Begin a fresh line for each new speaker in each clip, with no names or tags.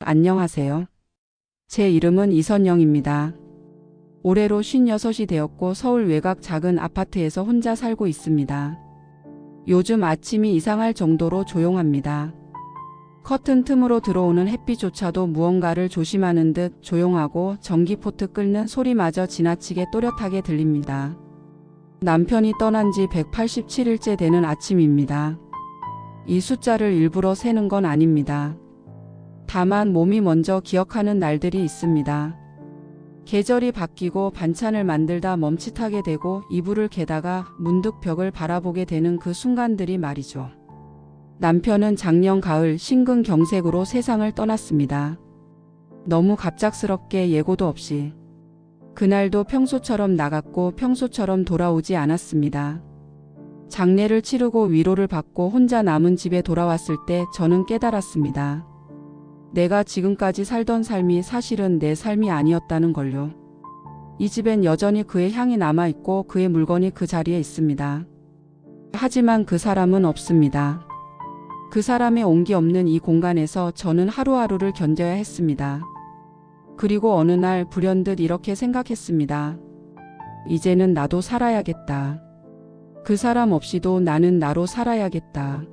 안녕하세요. 제 이름은 이선영입니다. 올해로 56이 되었고 서울 외곽 작은 아파트에서 혼자 살고 있습니다. 요즘 아침이 이상할 정도로 조용합니다. 커튼 틈으로 들어오는 햇빛조차도 무언가를 조심하는 듯 조용하고 전기포트 끓는 소리마저 지나치게 또렷하게 들립니다. 남편이 떠난 지 187일째 되는 아침입니다. 이 숫자를 일부러 세는 건 아닙니다. 다만 몸이 먼저 기억하는 날들이 있습니다. 계절이 바뀌고 반찬을 만들다 멈칫하게 되고 이불을 개다가 문득 벽을 바라보게 되는 그 순간들이 말이죠. 남편은 작년 가을 심근경색으로 세상을 떠났습니다. 너무 갑작스럽게 예고도 없이. 그날도 평소처럼 나갔고 평소처럼 돌아오지 않았습니다. 장례를 치르고 위로를 받고 혼자 남은 집에 돌아왔을 때 저는 깨달았습니다. 내가 지금까지 살던 삶이 사실은 내 삶이 아니었다는 걸요. 이 집엔 여전히 그의 향이 남아있고 그의 물건이 그 자리에 있습니다. 하지만 그 사람은 없습니다. 그 사람의 온기 없는 이 공간에서 저는 하루하루를 견뎌야 했습니다. 그리고 어느 날 불현듯 이렇게 생각했습니다. 이제는 나도 살아야겠다. 그 사람 없이도 나는 나로 살아야겠다.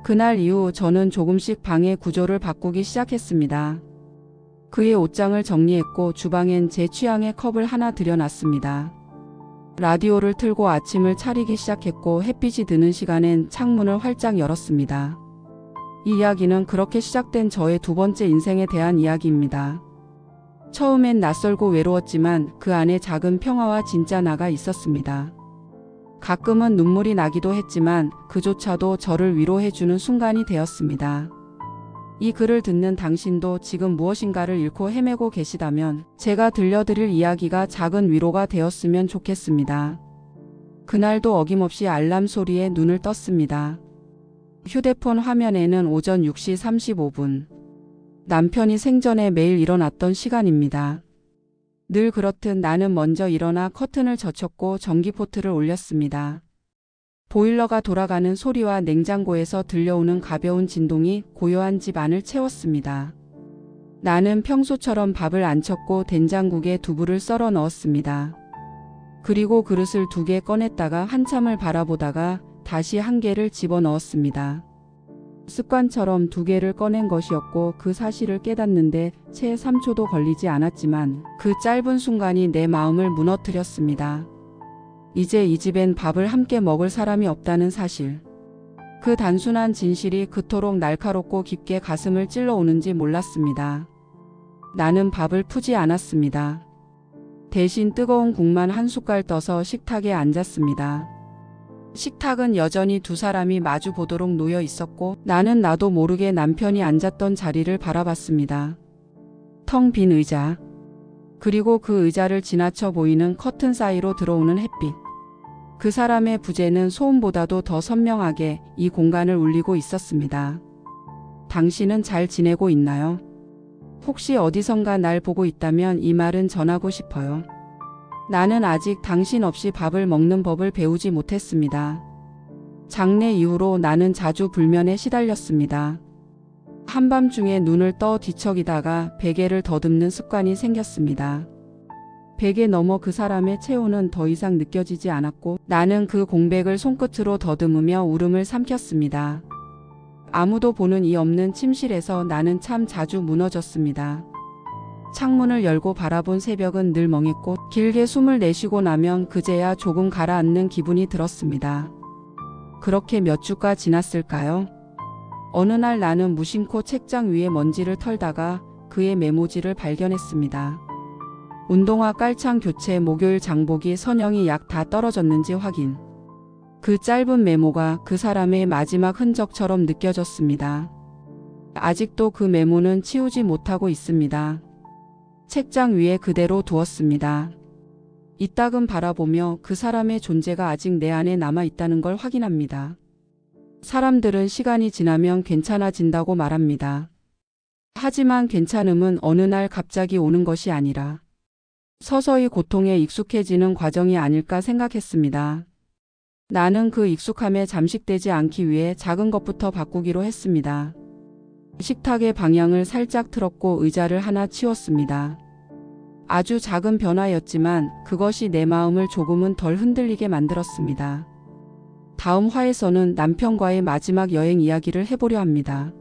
그날 이후 저는 조금씩 방의 구조를 바꾸기 시작했습니다. 그의 옷장을 정리했고 주방엔 제 취향의 컵을 하나 들여놨습니다. 라디오를 틀고 아침을 차리기 시작했고 햇빛이 드는 시간엔 창문을 활짝 열었습니다. 이 이야기는 그렇게 시작된 저의 두 번째 인생에 대한 이야기입니다. 처음엔 낯설고 외로웠지만 그 안에 작은 평화와 진짜 나가 있었습니다. 가끔은 눈물이 나기도 했지만 그조차도 저를 위로해주는 순간이 되었습니다. 이 글을 듣는 당신도 지금 무엇인가를 잃고 헤매고 계시다면 제가 들려드릴 이야기가 작은 위로가 되었으면 좋겠습니다. 그날도 어김없이 알람 소리에 눈을 떴습니다. 휴대폰 화면에는 오전 6시 35분. 남편이 생전에 매일 일어났던 시간입니다. 늘 그렇듯 나는 먼저 일어나 커튼을 젖혔고 전기포트를 올렸습니다. 보일러가 돌아가는 소리와 냉장고에서 들려오는 가벼운 진동이 고요한 집 안을 채웠습니다. 나는 평소처럼 밥을 안 쳤고 된장국에 두부를 썰어 넣었습니다. 그리고 그릇을 2개 꺼냈다가 한참을 바라보다가 다시 1개를 집어넣었습니다. 습관처럼 2개를 꺼낸 것이었고 그 사실을 깨닫는데 채 3초도 걸리지 않았지만 그 짧은 순간이 내 마음을 무너뜨렸습니다. 이제 이 집엔 밥을 함께 먹을 사람이 없다는 사실. 그 단순한 진실이 그토록 날카롭고 깊게 가슴을 찔러오는지 몰랐습니다. 나는 밥을 푸지 않았습니다. 대신 뜨거운 국만 한 숟갈 떠서 식탁에 앉았습니다. 식탁은 여전히 두 사람이 마주 보도록 놓여 있었고 나는 나도 모르게 남편이 앉았던 자리를 바라봤습니다. 텅 빈 의자. 그리고 그 의자를 지나쳐 보이는 커튼 사이로 들어오는 햇빛. 그 사람의 부재는 소음보다도 더 선명하게 이 공간을 울리고 있었습니다. 당신은 잘 지내고 있나요? 혹시 어디선가 날 보고 있다면 이 말은 전하고 싶어요. 나는 아직 당신 없이 밥을 먹는 법을 배우지 못했습니다. 장례 이후로 나는 자주 불면에 시달렸습니다. 한밤중에 눈을 떠 뒤척이다가 베개를 더듬는 습관이 생겼습니다. 베개 너머 그 사람의 체온은 더 이상 느껴지지 않았고 나는 그 공백을 손끝으로 더듬으며 울음을 삼켰습니다. 아무도 보는 이 없는 침실에서 나는 참 자주 무너졌습니다. 창문을 열고 바라본 새벽은 늘 멍했고 길게 숨을 내쉬고 나면 그제야 조금 가라앉는 기분이 들었습니다. 그렇게 몇 주가 지났을까요? 어느 날 나는 무심코 책장 위에 먼지를 털다가 그의 메모지를 발견했습니다. 운동화 깔창 교체 목요일 장보기 선영이 약 다 떨어졌는지 확인. 그 짧은 메모가 그 사람의 마지막 흔적처럼 느껴졌습니다. 아직도 그 메모는 치우지 못하고 있습니다. 책장 위에 그대로 두었습니다. 이따금 바라보며 그 사람의 존재가 아직 내 안에 남아있다는 걸 확인합니다. 사람들은 시간이 지나면 괜찮아진다고 말합니다. 하지만 괜찮음은 어느 날 갑자기 오는 것이 아니라 서서히 고통에 익숙해지는 과정이 아닐까 생각했습니다. 나는 그 익숙함에 잠식되지 않기 위해 작은 것부터 바꾸기로 했습니다. 식탁의 방향을 살짝 틀었고 의자를 하나 치웠습니다. 아주 작은 변화였지만 그것이 내 마음을 조금은 덜 흔들리게 만들었습니다. 다음 화에서는 남편과의 마지막 여행 이야기를 해보려 합니다.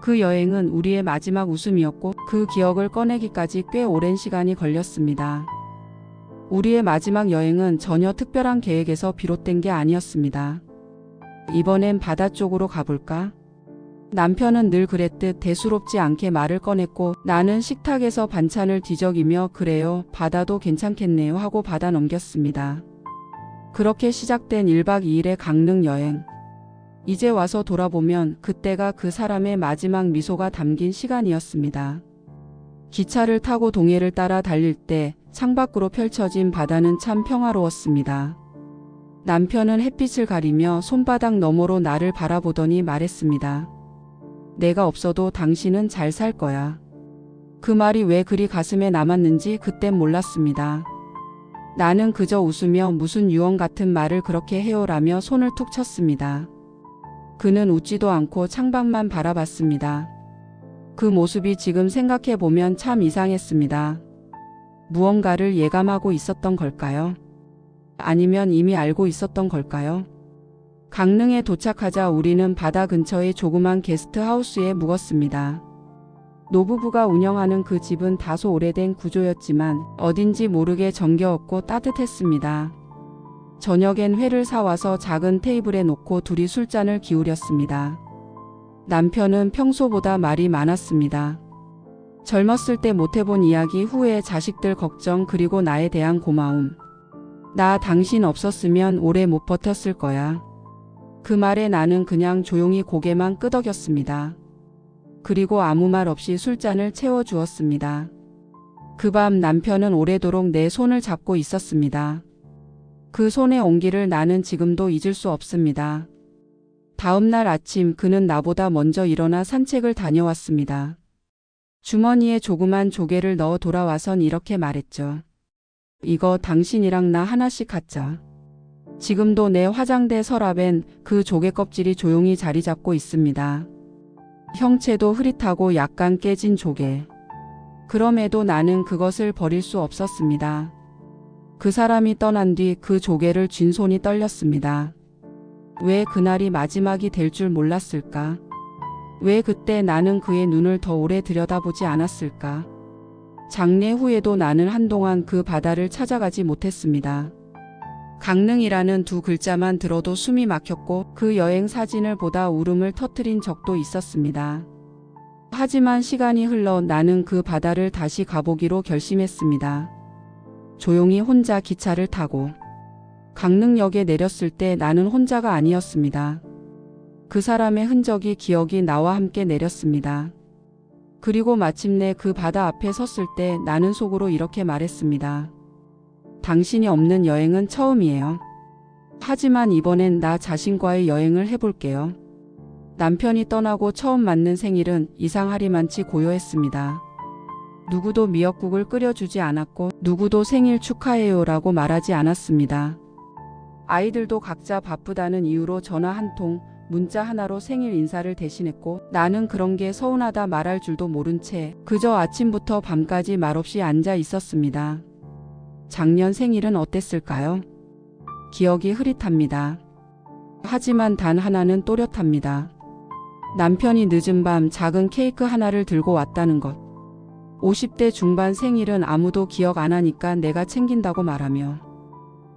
그 여행은 우리의 마지막 웃음이었고 그 기억을 꺼내기까지 꽤 오랜 시간이 걸렸습니다. 우리의 마지막 여행은 전혀 특별한 계획에서 비롯된 게 아니었습니다. 이번엔 바다 쪽으로 가볼까? 남편은 늘 그랬듯 대수롭지 않게 말을 꺼냈고 나는 식탁에서 반찬을 뒤적이며 그래요, 바다도 괜찮겠네요 하고 받아 넘겼습니다. 그렇게 시작된 1박 2일의 강릉 여행. 이제 와서 돌아보면 그때가 그 사람의 마지막 미소가 담긴 시간이었습니다. 기차를 타고 동해를 따라 달릴 때 창밖으로 펼쳐진 바다는 참 평화로웠습니다. 남편은 햇빛을 가리며 손바닥 너머로 나를 바라보더니 말했습니다. 내가 없어도 당신은 잘 살 거야. 그 말이 왜 그리 가슴에 남았는지 그땐 몰랐습니다. 나는 그저 웃으며 무슨 유언 같은 말을 그렇게 해요라며 손을 툭 쳤습니다. 그는 웃지도 않고 창밖만 바라봤습니다. 그 모습이 지금 생각해보면 참 이상했습니다. 무언가를 예감하고 있었던 걸까요? 아니면 이미 알고 있었던 걸까요? 강릉에 도착하자 우리는 바다 근처의 조그만 게스트하우스에 묵었습니다. 노부부가 운영하는 그 집은 다소 오래된 구조였지만 어딘지 모르게 정겨웠고 따뜻했습니다. 저녁엔 회를 사와서 작은 테이블에 놓고 둘이 술잔을 기울였습니다. 남편은 평소보다 말이 많았습니다. 젊었을 때 못해본 이야기, 후에 자식들 걱정, 그리고 나에 대한 고마움. 나 당신 없었으면 오래 못 버텼을 거야. 그 말에 나는 그냥 조용히 고개만 끄덕였습니다. 그리고 아무 말 없이 술잔을 채워주었습니다. 그 밤 남편은 오래도록 내 손을 잡고 있었습니다. 그 손의 온기를 나는 지금도 잊을 수 없습니다. 다음 날 아침 그는 나보다 먼저 일어나 산책을 다녀왔습니다. 주머니에 조그만 조개를 넣어 돌아와선 이렇게 말했죠. 이거 당신이랑 나 하나씩 갖자. 지금도 내 화장대 서랍엔 그 조개 껍질이 조용히 자리 잡고 있습니다. 형체도 흐릿하고 약간 깨진 조개. 그럼에도 나는 그것을 버릴 수 없었습니다. 그 사람이 떠난 뒤 그 조개를 쥔 손이 떨렸습니다. 왜 그날이 마지막이 될 줄 몰랐을까? 왜 그때 나는 그의 눈을 더 오래 들여다보지 않았을까? 장례 후에도 나는 한동안 그 바다를 찾아가지 못했습니다. 강릉이라는 두 글자만 들어도 숨이 막혔고 그 여행 사진을 보다 울음을 터뜨린 적도 있었습니다. 하지만 시간이 흘러 나는 그 바다를 다시 가보기로 결심했습니다. 조용히 혼자 기차를 타고 강릉역에 내렸을 때 나는 혼자가 아니었습니다. 그 사람의 흔적이 기억이 나와 함께 내렸습니다. 그리고 마침내 그 바다 앞에 섰을 때 나는 속으로 이렇게 말했습니다. 당신이 없는 여행은 처음이에요. 하지만 이번엔 나 자신과의 여행을 해볼게요. 남편이 떠나고 처음 맞는 생일은 이상하리만치 고요했습니다. 누구도 미역국을 끓여주지 않았고 누구도 생일 축하해요라고 말하지 않았습니다. 아이들도 각자 바쁘다는 이유로 전화 한 통, 문자 하나로 생일 인사를 대신했고 나는 그런 게 서운하다 말할 줄도 모른 채 그저 아침부터 밤까지 말없이 앉아 있었습니다. 작년 생일은 어땠을까요? 기억이 흐릿합니다. 하지만 단 하나는 또렷합니다. 남편이 늦은 밤 작은 케이크 하나를 들고 왔다는 것. 50대 중반 생일은 아무도 기억 안 하니까 내가 챙긴다고 말하며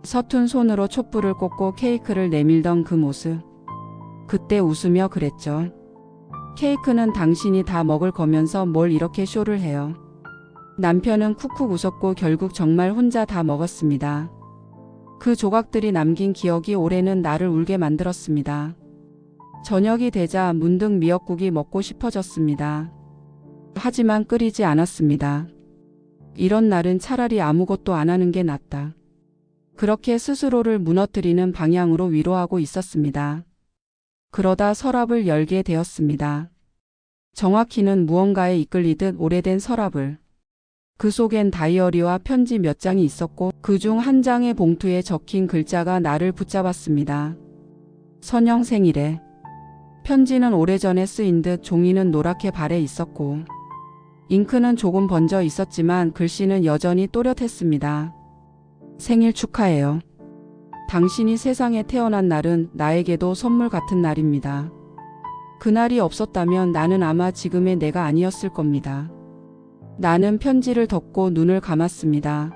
서툰 손으로 촛불을 꽂고 케이크를 내밀던 그 모습. 그때 웃으며 그랬죠. 케이크는 당신이 다 먹을 거면서 뭘 이렇게 쇼를 해요. 남편은 쿡쿡 웃었고 결국 정말 혼자 다 먹었습니다. 그 조각들이 남긴 기억이 올해는 나를 울게 만들었습니다. 저녁이 되자 문득 미역국이 먹고 싶어졌습니다. 하지만 끓이지 않았습니다. 이런 날은 차라리 아무것도 안 하는 게 낫다. 그렇게 스스로를 무너뜨리는 방향으로 위로하고 있었습니다. 그러다 서랍을 열게 되었습니다. 정확히는 무언가에 이끌리듯 오래된 서랍을. 그 속엔 다이어리와 편지 몇 장이 있었고 그중 한 장의 봉투에 적힌 글자가 나를 붙잡았습니다. 선영 생일에. 편지는 오래전에 쓰인 듯 종이는 노랗게 발해 있었고 잉크는 조금 번져 있었지만 글씨는 여전히 또렷했습니다. 생일 축하해요. 당신이 세상에 태어난 날은 나에게도 선물 같은 날입니다. 그날이 없었다면 나는 아마 지금의 내가 아니었을 겁니다. 나는 편지를 덮고 눈을 감았습니다.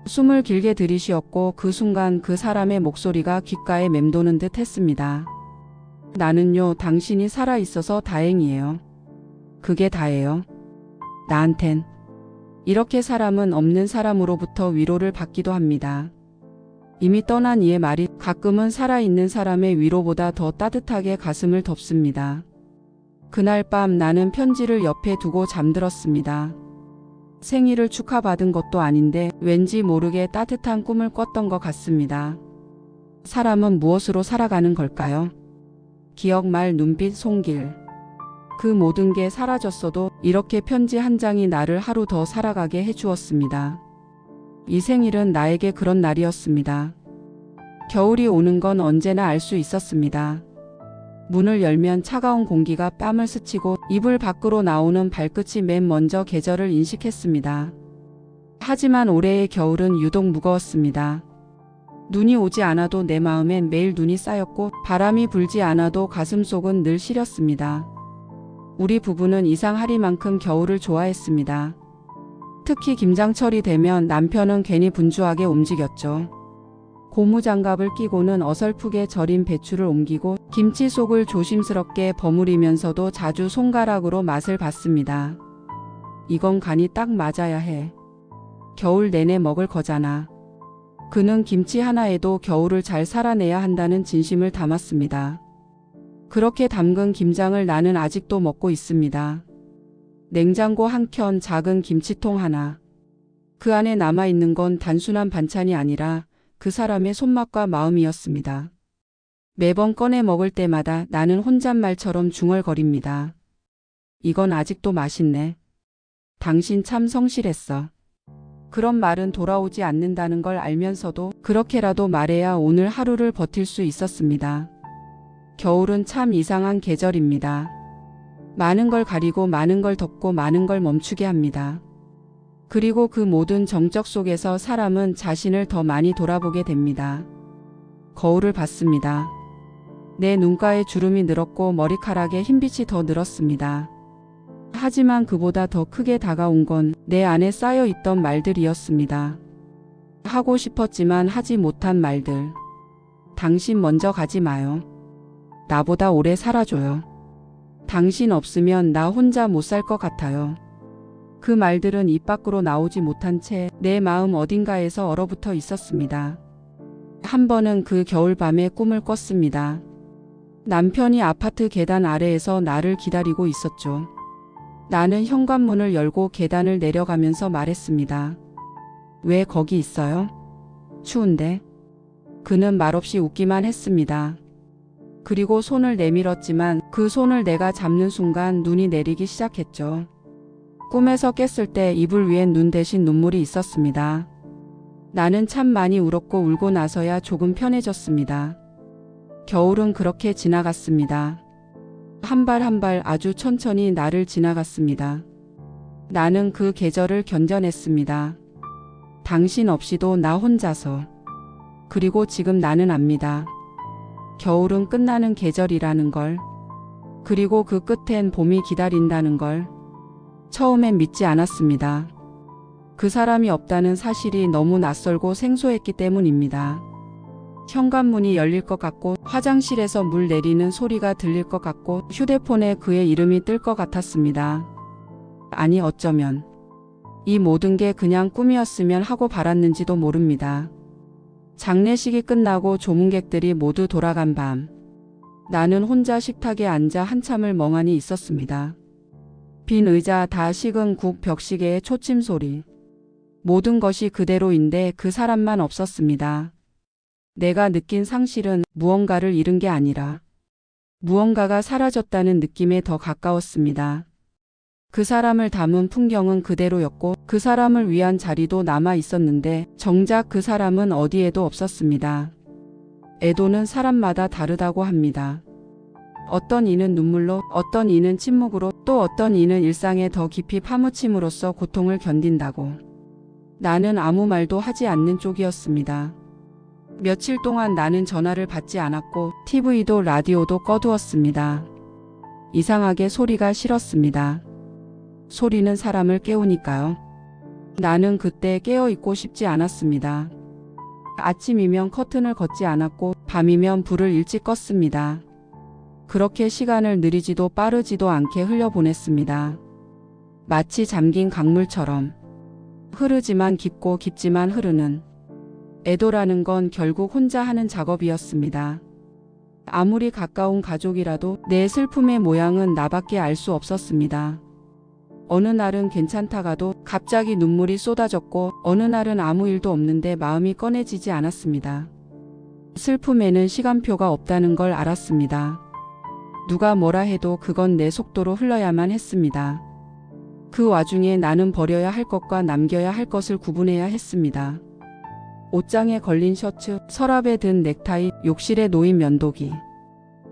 숨을 길게 들이쉬었고 그 순간 그 사람의 목소리가 귓가에 맴도는 듯 했습니다. 나는요, 당신이 살아있어서 다행이에요. 그게 다예요. 나한텐. 이렇게 사람은 없는 사람으로부터 위로를 받기도 합니다. 이미 떠난 이의 말이 가끔은 살아있는 사람의 위로보다 더 따뜻하게 가슴을 덮습니다. 그날 밤 나는 편지를 옆에 두고 잠들었습니다. 생일을 축하받은 것도 아닌데 왠지 모르게 따뜻한 꿈을 꿨던 것 같습니다. 사람은 무엇으로 살아가는 걸까요? 기억, 말, 눈빛, 손길. 그 모든 게 사라졌어도 이렇게 편지 한 장이 나를 하루 더 살아가게 해주었습니다. 이 생일은 나에게 그런 날이었습니다. 겨울이 오는 건 언제나 알 수 있었습니다. 문을 열면 차가운 공기가 뺨을 스치고 이불 밖으로 나오는 발끝이 맨 먼저 계절을 인식했습니다. 하지만 올해의 겨울은 유독 무거웠습니다. 눈이 오지 않아도 내 마음엔 매일 눈이 쌓였고 바람이 불지 않아도 가슴속은 늘 시렸습니다. 우리 부부는 이상하리만큼 겨울을 좋아했습니다. 특히 김장철이 되면 남편은 괜히 분주하게 움직였죠. 고무장갑을 끼고는 어설프게 절인 배추를 옮기고 김치 속을 조심스럽게 버무리면서도 자주 손가락으로 맛을 봤습니다. 이건 간이 딱 맞아야 해. 겨울 내내 먹을 거잖아. 그는 김치 하나에도 겨울을 잘 살아내야 한다는 진심을 담았습니다. 그렇게 담근 김장을 나는 아직도 먹고 있습니다. 냉장고 한켠 작은 김치통 하나. 그 안에 남아있는 건 단순한 반찬이 아니라 그 사람의 손맛과 마음이었습니다. 매번 꺼내 먹을 때마다 나는 혼잣말처럼 중얼거립니다. 이건 아직도 맛있네. 당신 참 성실했어. 그런 말은 돌아오지 않는다는 걸 알면서도 그렇게라도 말해야 오늘 하루를 버틸 수 있었습니다. 겨울은 참 이상한 계절입니다. 많은 걸 가리고 많은 걸 덮고 많은 걸 멈추게 합니다. 그리고 그 모든 정적 속에서 사람은 자신을 더 많이 돌아보게 됩니다. 거울을 봤습니다. 내 눈가에 주름이 늘었고 머리카락에 흰빛이 더 늘었습니다. 하지만 그보다 더 크게 다가온 건 내 안에 쌓여있던 말들이었습니다. 하고 싶었지만 하지 못한 말들. 당신 먼저 가지 마요. 나보다 오래 살아줘요. 당신 없으면 나 혼자 못 살 것 같아요. 그 말들은 입 밖으로 나오지 못한 채 내 마음 어딘가에서 얼어붙어 있었습니다. 한 번은 그 겨울밤에 꿈을 꿨습니다. 남편이 아파트 계단 아래에서 나를 기다리고 있었죠. 나는 현관문을 열고 계단을 내려가면서 말했습니다. 왜 거기 있어요? 추운데? 그는 말없이 웃기만 했습니다. 그리고 손을 내밀었지만 그 손을 내가 잡는 순간 눈이 내리기 시작했죠. 꿈에서 깼을 때 이불 위엔 눈 대신 눈물이 있었습니다. 나는 참 많이 울었고 울고 나서야 조금 편해졌습니다. 겨울은 그렇게 지나갔습니다. 한 발 한 발 아주 천천히 나를 지나갔습니다. 나는 그 계절을 견뎌냈습니다. 당신 없이도 나 혼자서. 그리고 지금 나는 압니다. 겨울은 끝나는 계절이라는 걸. 그리고 그 끝엔 봄이 기다린다는 걸. 처음엔 믿지 않았습니다. 그 사람이 없다는 사실이 너무 낯설고 생소했기 때문입니다. 현관문이 열릴 것 같고 화장실에서 물 내리는 소리가 들릴 것 같고 휴대폰에 그의 이름이 뜰 것 같았습니다. 아니 어쩌면 이 모든 게 그냥 꿈이었으면 하고 바랐는지도 모릅니다. 장례식이 끝나고 조문객들이 모두 돌아간 밤. 나는 혼자 식탁에 앉아 한참을 멍하니 있었습니다. 빈 의자, 다 식은 국 벽시계의 초침 소리. 모든 것이 그대로인데 그 사람만 없었습니다. 내가 느낀 상실은 무언가를 잃은 게 아니라 무언가가 사라졌다는 느낌에 더 가까웠습니다. 그 사람을 담은 풍경은 그대로였고 그 사람을 위한 자리도 남아 있었는데 정작 그 사람은 어디에도 없었습니다. 애도는 사람마다 다르다고 합니다. 어떤 이는 눈물로, 어떤 이는 침묵으로, 또 어떤 이는 일상에 더 깊이 파묻힘으로써 고통을 견딘다고. 나는 아무 말도 하지 않는 쪽이었습니다. 며칠 동안 나는 전화를 받지 않았고 TV도 라디오도 꺼두었습니다. 이상하게 소리가 싫었습니다. 소리는 사람을 깨우니까요. 나는 그때 깨어있고 싶지 않았습니다. 아침이면 커튼을 걷지 않았고 밤이면 불을 일찍 껐습니다. 그렇게 시간을 느리지도 빠르지도 않게 흘려보냈습니다. 마치 잠긴 강물처럼 흐르지만 깊고 깊지만 흐르는. 애도라는 건 결국 혼자 하는 작업이었습니다. 아무리 가까운 가족이라도 내 슬픔의 모양은 나밖에 알 수 없었습니다. 어느 날은 괜찮다가도 갑자기 눈물이 쏟아졌고 어느 날은 아무 일도 없는데 마음이 꺼내지지 않았습니다. 슬픔에는 시간표가 없다는 걸 알았습니다. 누가 뭐라 해도 그건 내 속도로 흘러야만 했습니다. 그 와중에 나는 버려야 할 것과 남겨야 할 것을 구분해야 했습니다. 옷장에 걸린 셔츠, 서랍에 든 넥타이, 욕실에 놓인 면도기.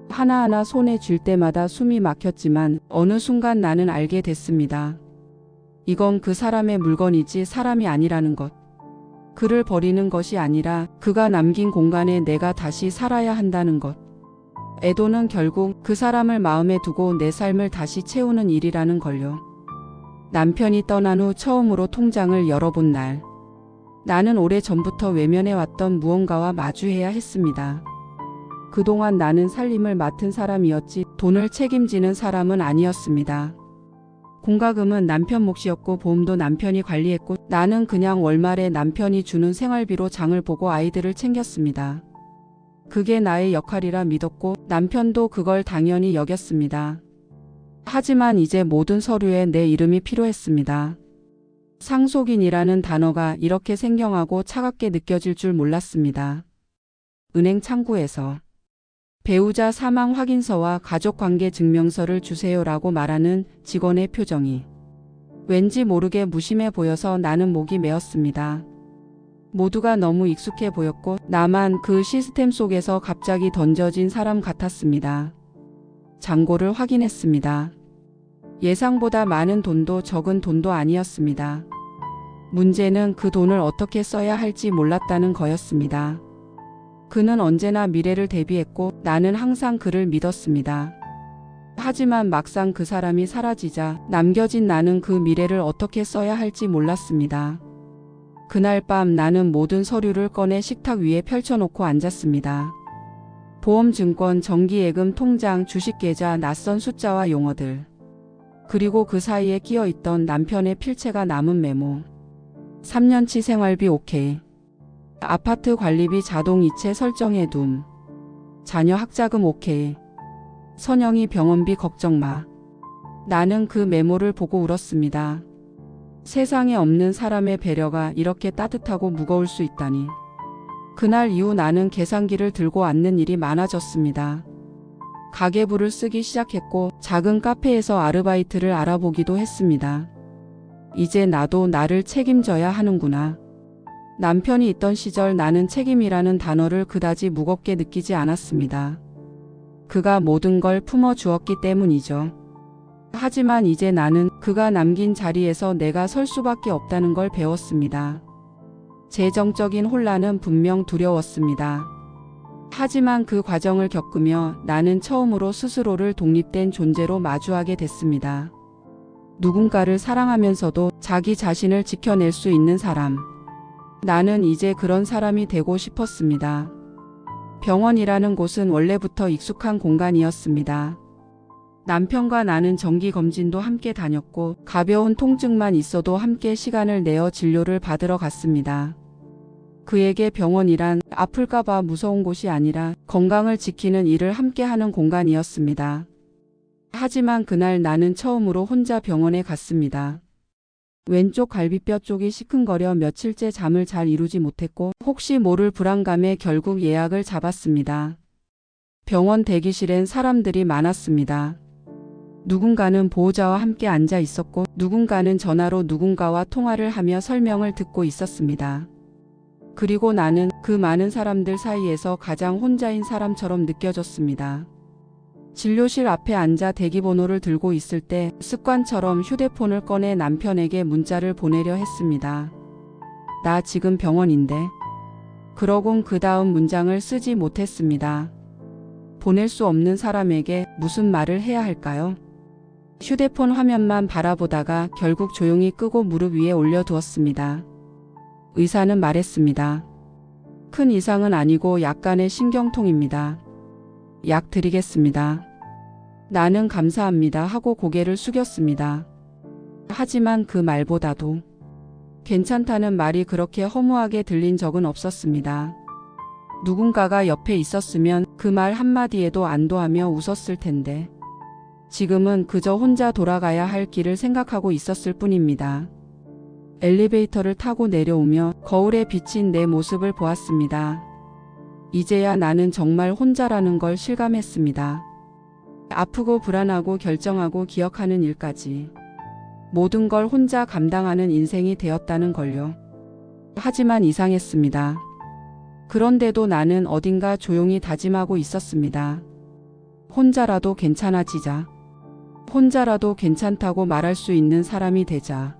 하나하나 손에 쥘 때마다 숨이 막혔지만 어느 순간 나는 알게 됐습니다. 이건 그 사람의 물건이지 사람이 아니라는 것. 그를 버리는 것이 아니라 그가 남긴 공간에 내가 다시 살아야 한다는 것. 애도는 결국 그 사람을 마음에 두고 내 삶을 다시 채우는 일이라는 걸요. 남편이 떠난 후 처음으로 통장을 열어본 날. 나는 오래전부터 외면해왔던 무언가와 마주해야 했습니다. 그동안 나는 살림을 맡은 사람이었지 돈을 책임지는 사람은 아니었습니다. 공과금은 남편 몫이었고 보험도 남편이 관리했고 나는 그냥 월말에 남편이 주는 생활비로 장을 보고 아이들을 챙겼습니다. 그게 나의 역할이라 믿었고 남편도 그걸 당연히 여겼습니다. 하지만 이제 모든 서류에 내 이름이 필요했습니다. 상속인이라는 단어가 이렇게 생경하고 차갑게 느껴질 줄 몰랐습니다. 은행 창구에서 배우자 사망 확인서와 가족관계 증명서를 주세요라고 말하는 직원의 표정이 왠지 모르게 무심해 보여서 나는 목이 메었습니다. 모두가 너무 익숙해 보였고 나만 그 시스템 속에서 갑자기 던져진 사람 같았습니다. 잔고를 확인했습니다. 예상보다 많은 돈도 적은 돈도 아니었습니다. 문제는 그 돈을 어떻게 써야 할지 몰랐다는 거였습니다. 그는 언제나 미래를 대비했고 나는 항상 그를 믿었습니다. 하지만 막상 그 사람이 사라지자 남겨진 나는 그 미래를 어떻게 써야 할지 몰랐습니다. 그날 밤 나는 모든 서류를 꺼내 식탁 위에 펼쳐놓고 앉았습니다. 보험, 증권, 정기예금, 통장, 주식계좌, 낯선 숫자와 용어들. 그리고 그 사이에 끼어있던 남편의 필체가 남은 메모. 3년치 생활비 오케이. 아파트 관리비 자동 이체 설정해둠. 자녀 학자금 오케이. 선영이 병원비 걱정 마. 나는 그 메모를 보고 울었습니다. 세상에 없는 사람의 배려가 이렇게 따뜻하고 무거울 수 있다니. 그날 이후 나는 계산기를 들고 앉는 일이 많아졌습니다. 가계부를 쓰기 시작했고 작은 카페에서 아르바이트를 알아보기도 했습니다. 이제 나도 나를 책임져야 하는구나. 남편이 있던 시절 나는 책임이라는 단어를 그다지 무겁게 느끼지 않았습니다. 그가 모든 걸 품어주었기 때문이죠. 하지만 이제 나는 그가 남긴 자리에서 내가 설 수밖에 없다는 걸 배웠습니다. 재정적인 혼란은 분명 두려웠습니다. 하지만 그 과정을 겪으며 나는 처음으로 스스로를 독립된 존재로 마주하게 됐습니다. 누군가를 사랑하면서도 자기 자신을 지켜낼 수 있는 사람. 나는 이제 그런 사람이 되고 싶었습니다. 병원이라는 곳은 원래부터 익숙한 공간이었습니다. 남편과 나는 정기검진도 함께 다녔고 가벼운 통증만 있어도 함께 시간을 내어 진료를 받으러 갔습니다. 그에게 병원이란 아플까봐 무서운 곳이 아니라 건강을 지키는 일을 함께 하는 공간이었습니다. 하지만 그날 나는 처음으로 혼자 병원에 갔습니다. 왼쪽 갈비뼈 쪽이 시큰거려 며칠째 잠을 잘 이루지 못했고 혹시 모를 불안감에 결국 예약을 잡았습니다. 병원 대기실엔 사람들이 많았습니다. 누군가는 보호자와 함께 앉아 있었고 누군가는 전화로 누군가와 통화를 하며 설명을 듣고 있었습니다. 그리고 나는 그 많은 사람들 사이에서 가장 혼자인 사람처럼 느껴졌습니다. 진료실 앞에 앉아 대기번호를 들고 있을 때 습관처럼 휴대폰을 꺼내 남편에게 문자를 보내려 했습니다. 나 지금 병원인데. 그러곤 그 다음 문장을 쓰지 못했습니다. 보낼 수 없는 사람에게 무슨 말을 해야 할까요? 휴대폰 화면만 바라보다가 결국 조용히 끄고 무릎 위에 올려두었습니다. 의사는 말했습니다. 큰 이상은 아니고 약간의 신경통입니다. 약 드리겠습니다. 나는 감사합니다 하고 고개를 숙였습니다. 하지만 그 말보다도 괜찮다는 말이 그렇게 허무하게 들린 적은 없었습니다. 누군가가 옆에 있었으면 그 말 한마디에도 안도하며 웃었을 텐데 지금은 그저 혼자 돌아가야 할 길을 생각하고 있었을 뿐입니다. 엘리베이터를 타고 내려오며 거울에 비친 내 모습을 보았습니다. 이제야 나는 정말 혼자라는 걸 실감했습니다. 아프고 불안하고 결정하고 기억하는 일까지 모든 걸 혼자 감당하는 인생이 되었다는 걸요. 하지만 이상했습니다. 그런데도 나는 어딘가 조용히 다짐하고 있었습니다. 혼자라도 괜찮아지자. 혼자라도 괜찮다고 말할 수 있는 사람이 되자.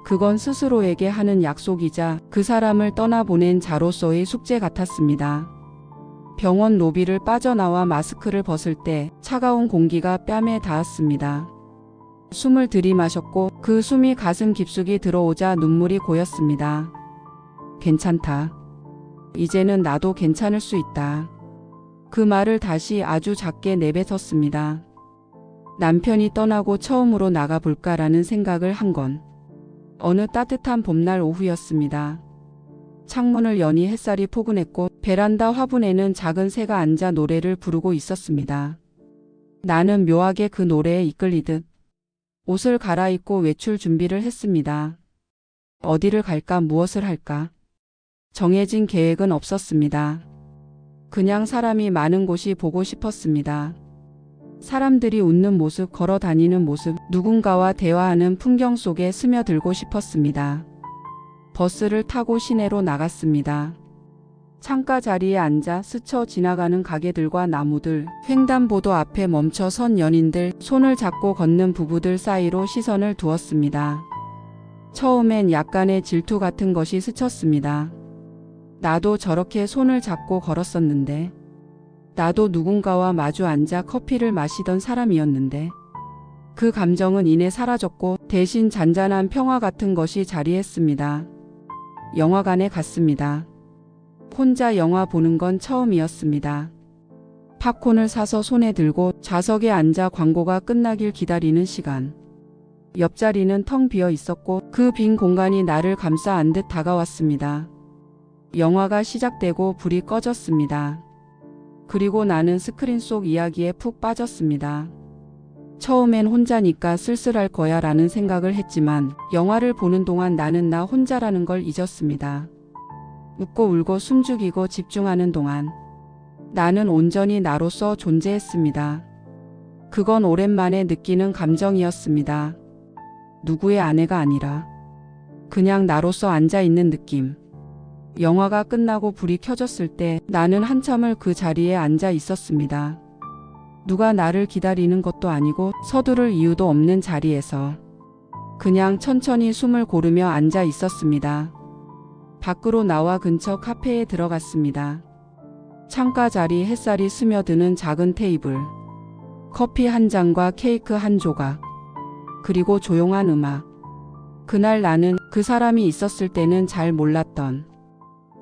그건 스스로에게 하는 약속이자 그 사람을 떠나보낸 자로서의 숙제 같았습니다. 병원 로비를 빠져나와 마스크를 벗을 때 차가운 공기가 뺨에 닿았습니다. 숨을 들이마셨고 그 숨이 가슴 깊숙이 들어오자 눈물이 고였습니다. 괜찮다. 이제는 나도 괜찮을 수 있다. 그 말을 다시 아주 작게 내뱉었습니다. 남편이 떠나고 처음으로 나가볼까라는 생각을 한 건 어느 따뜻한 봄날 오후였습니다. 창문을 여니 햇살이 포근했고 베란다 화분에는 작은 새가 앉아 노래를 부르고 있었습니다. 나는 묘하게 그 노래에 이끌리듯 옷을 갈아입고 외출 준비를 했습니다. 어디를 갈까 무엇을 할까? 정해진 계획은 없었습니다. 그냥 사람이 많은 곳이 보고 싶었습니다. 사람들이 웃는 모습, 걸어 다니는 모습, 누군가와 대화하는 풍경 속에 스며들고 싶었습니다. 버스를 타고 시내로 나갔습니다. 창가 자리에 앉아 스쳐 지나가는 가게들과 나무들, 횡단보도 앞에 멈춰 선 연인들, 손을 잡고 걷는 부부들 사이로 시선을 두었습니다. 처음엔 약간의 질투 같은 것이 스쳤습니다. 나도 저렇게 손을 잡고 걸었었는데, 나도 누군가와 마주 앉아 커피를 마시던 사람이었는데, 그 감정은 이내 사라졌고 대신 잔잔한 평화 같은 것이 자리했습니다. 영화관에 갔습니다. 혼자 영화 보는 건 처음이었습니다. 팝콘을 사서 손에 들고 좌석에 앉아 광고가 끝나길 기다리는 시간. 옆자리는 텅 비어 있었고 그 빈 공간이 나를 감싸 안듯 다가왔습니다. 영화가 시작되고 불이 꺼졌습니다. 그리고 나는 스크린 속 이야기에 푹 빠졌습니다. 처음엔 혼자니까 쓸쓸할 거야 라는 생각을 했지만 영화를 보는 동안 나는 나 혼자라는 걸 잊었습니다. 웃고 울고 숨죽이고 집중하는 동안 나는 온전히 나로서 존재했습니다. 그건 오랜만에 느끼는 감정이었습니다. 누구의 아내가 아니라 그냥 나로서 앉아있는 느낌. 영화가 끝나고 불이 켜졌을 때 나는 한참을 그 자리에 앉아 있었습니다. 누가 나를 기다리는 것도 아니고 서두를 이유도 없는 자리에서 그냥 천천히 숨을 고르며 앉아 있었습니다. 밖으로 나와 근처 카페에 들어갔습니다. 창가 자리, 햇살이 스며드는 작은 테이블, 커피 한 잔과 케이크 한 조각, 그리고 조용한 음악. 그날 나는 그 사람이 있었을 때는 잘 몰랐던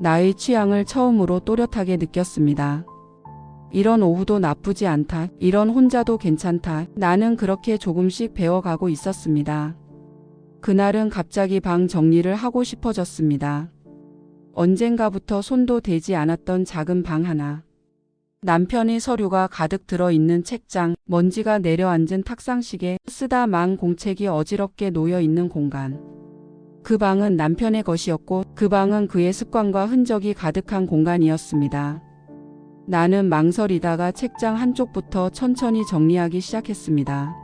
나의 취향을 처음으로 또렷하게 느꼈습니다. 이런 오후도 나쁘지 않다. 이런 혼자도 괜찮다. 나는 그렇게 조금씩 배워가고 있었습니다. 그날은 갑자기 방 정리를 하고 싶어졌습니다. 언젠가부터 손도 대지 않았던 작은 방 하나. 남편의 서류가 가득 들어있는 책장, 먼지가 내려앉은 탁상시계, 쓰다 만 공책이 어지럽게 놓여있는 공간. 그 방은 남편의 것이었고 그 방은 그의 습관과 흔적이 가득한 공간이었습니다. 나는 망설이다가 책장 한쪽부터 천천히 정리하기 시작했습니다.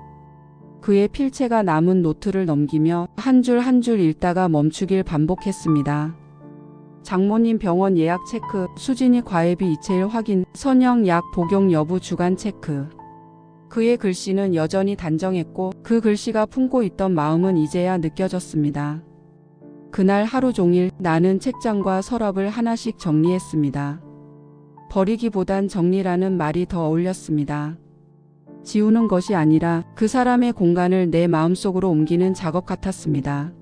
그의 필체가 남은 노트를 넘기며 한 줄 한 줄 읽다가 멈추길 반복했습니다. 장모님 병원 예약 체크, 수진이 과외비 이체일 확인, 선영 약 복용 여부 주간 체크. 그의 글씨는 여전히 단정했고 그 글씨가 품고 있던 마음은 이제야 느껴졌습니다. 그날 하루 종일 나는 책장과 서랍을 하나씩 정리했습니다. 버리기보단 정리라는 말이 더 어울렸습니다. 지우는 것이 아니라 그 사람의 공간을 내 마음속으로 옮기는 작업 같았습니다.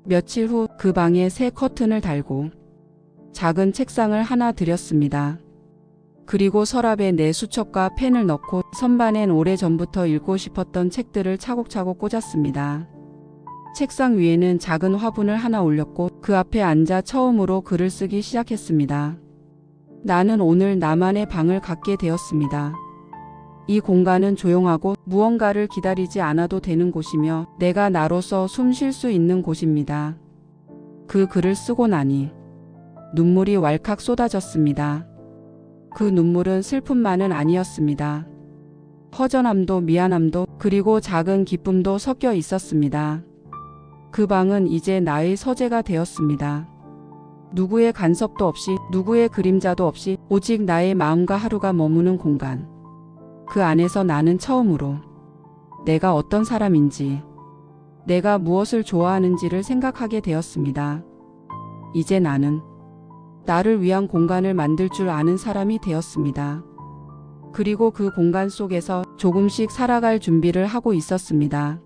며칠 후 그 방에 새 커튼을 달고 작은 책상을 하나 들였습니다. 그리고 서랍에 내 수첩과 펜을 넣고 선반엔 오래전부터 읽고 싶었던 책들을 차곡차곡 꽂았습니다. 책상 위에는 작은 화분을 하나 올렸고 그 앞에 앉아 처음으로 글을 쓰기 시작했습니다. 나는 오늘 나만의 방을 갖게 되었습니다. 이 공간은 조용하고 무언가를 기다리지 않아도 되는 곳이며 내가 나로서 숨 쉴 수 있는 곳입니다. 그 글을 쓰고 나니 눈물이 왈칵 쏟아졌습니다. 그 눈물은 슬픔만은 아니었습니다. 허전함도 미안함도 그리고 작은 기쁨도 섞여 있었습니다. 그 방은 이제 나의 서재가 되었습니다. 누구의 간섭도 없이 누구의 그림자도 없이 오직 나의 마음과 하루가 머무는 공간. 그 안에서 나는 처음으로 내가 어떤 사람인지, 내가 무엇을 좋아하는지를 생각하게 되었습니다. 이제 나는 나를 위한 공간을 만들 줄 아는 사람이 되었습니다. 그리고 그 공간 속에서 조금씩 살아갈 준비를 하고 있었습니다.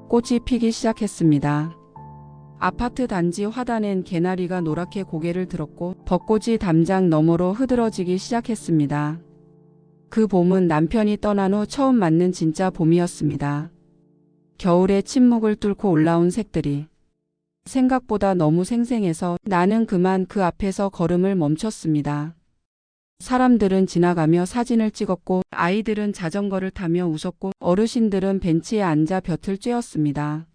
꽃이 피기 시작했습니다. 아파트 단지 화단엔 개나리가 노랗게 고개를 들었고 벚꽃이 담장 너머로 흐드러지기 시작했습니다. 그 봄은 남편이 떠난 후 처음 맞는 진짜 봄이었습니다. 겨울의 침묵을 뚫고 올라온 색들이 생각보다 너무 생생해서 나는 그만 그 앞에서 걸음을 멈췄습니다. 사람들은 지나가며 사진을 찍었고 아이들은 자전거를 타며 웃었고 어르신들은 벤치에 앉아 볕을 쬐었습니다.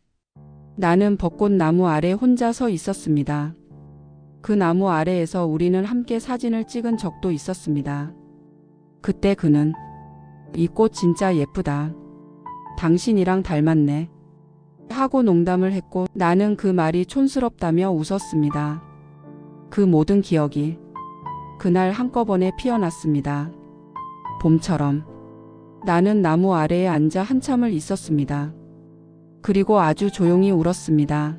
나는 벚꽃 나무 아래 혼자 서 있었습니다. 그 나무 아래에서 우리는 함께 사진을 찍은 적도 있었습니다. 그때 그는 이 꽃 진짜 예쁘다. 당신이랑 닮았네. 하고 농담을 했고 나는 그 말이 촌스럽다며 웃었습니다. 그 모든 기억이 그날 한꺼번에 피어났습니다. 봄처럼 나는 나무 아래에 앉아 한참을 있었습니다. 그리고 아주 조용히 울었습니다.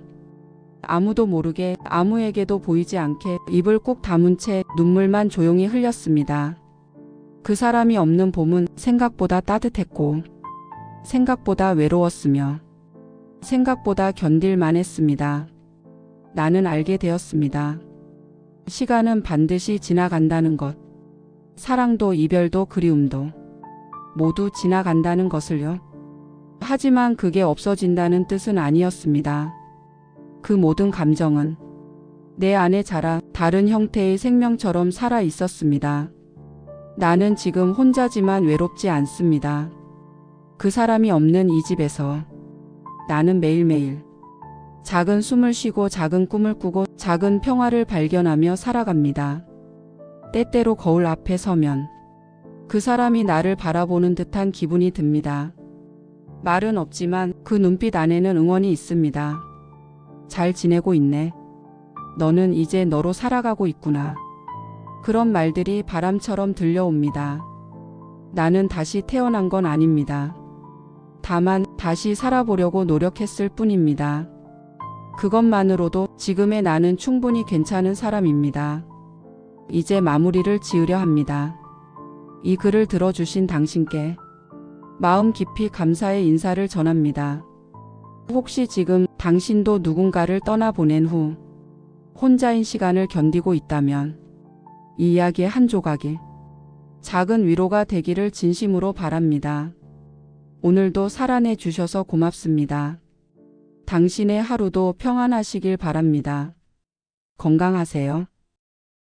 아무도 모르게 아무에게도 보이지 않게 입을 꾹 다문 채 눈물만 조용히 흘렸습니다. 그 사람이 없는 봄은 생각보다 따뜻했고 생각보다 외로웠으며 생각보다 견딜만 했습니다. 나는 알게 되었습니다. 시간은 반드시 지나간다는 것. 사랑도 이별도 그리움도 모두 지나간다는 것을요. 하지만 그게 없어진다는 뜻은 아니었습니다. 그 모든 감정은 내 안에 자라 다른 형태의 생명처럼 살아 있었습니다. 나는 지금 혼자지만 외롭지 않습니다. 그 사람이 없는 이 집에서 나는 매일매일 작은 숨을 쉬고 작은 꿈을 꾸고 작은 평화를 발견하며 살아갑니다. 때때로 거울 앞에 서면 그 사람이 나를 바라보는 듯한 기분이 듭니다. 말은 없지만 그 눈빛 안에는 응원이 있습니다. 잘 지내고 있네. 너는 이제 너로 살아가고 있구나. 그런 말들이 바람처럼 들려옵니다. 나는 다시 태어난 건 아닙니다. 다만 다시 살아보려고 노력했을 뿐입니다. 그것만으로도 지금의 나는 충분히 괜찮은 사람입니다. 이제 마무리를 지으려 합니다. 이 글을 들어주신 당신께 마음 깊이 감사의 인사를 전합니다. 혹시 지금 당신도 누군가를 떠나보낸 후 혼자인 시간을 견디고 있다면 이 이야기의 한 조각이 작은 위로가 되기를 진심으로 바랍니다. 오늘도 살아내 주셔서 고맙습니다. 당신의 하루도 평안하시길 바랍니다. 건강하세요.